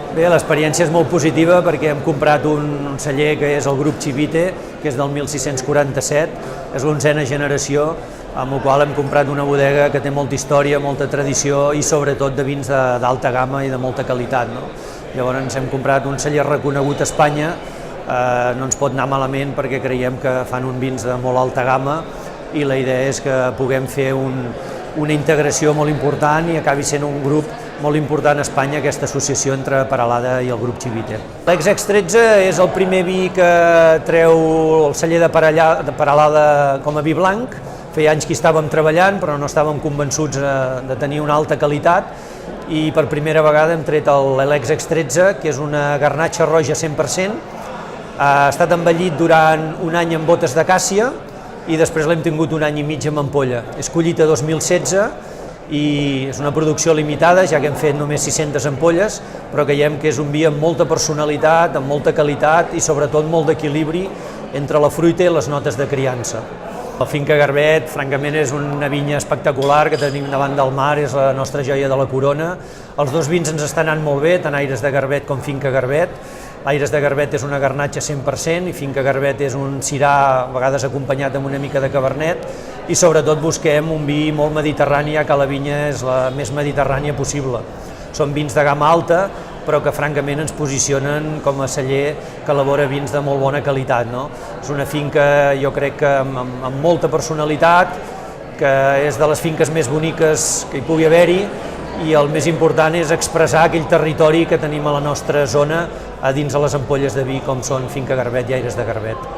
Bé, l'experiència és molt positiva perquè hem comprat un celler que és el grup Chivite, que és del 1647, és l'11a generació, amb la qual hem comprat una bodega que té molta història, molta tradició i sobretot de vins d'alta gamma i de molta qualitat. No? Llavors hem comprat un celler reconegut a Espanya, no ens pot anar malament perquè creiem que fan uns vins de molt alta gamma i la idea és que puguem fer una integració molt important i acabi sent un grup molt important a Espanya, aquesta associació entre Peralada i el grup Chivite. L'Ex-13 és el primer vi que treu el celler de Peralada com a vi blanc. Feia anys que hi estàvem treballant, però no estàvem convençuts de tenir una alta qualitat i per primera vegada hem tret l'Ex-13, que és una garnatxa roja 100%. Ha estat envellit durant un any en botes d'acàcia i després l'hem tingut un any i mig amb ampolla. És collita 2016 i és una producció limitada, ja que hem fet només 600 ampolles, però creiem que és un vi amb molta personalitat, amb molta qualitat i sobretot molt d'equilibri entre la fruita i les notes de criança. La finca Garbet, francament, és una vinya espectacular que tenim davant del mar, és la nostra joia de la corona. Els dos vins ens estan anant molt bé, tant Aires de Garbet com Finca Garbet. Aires de Garbet és una garnatxa 100% i Finca Garbet és un sirà, a vegades acompanyat amb una mica de cabernet, i sobretot busquem un vi molt mediterrani, ja que la vinya és la més mediterrània possible. Són vins de gamma alta, però que francament ens posicionen com a celler que elabora vins de molt bona qualitat. No? És una finca, jo crec que amb molta personalitat, que és de les finques més boniques que hi pugui haver-hi, i el més important és expressar aquell territori que tenim a la nostra zona a dins de les ampolles de vi com són Finca Garbet i Aires de Garbet.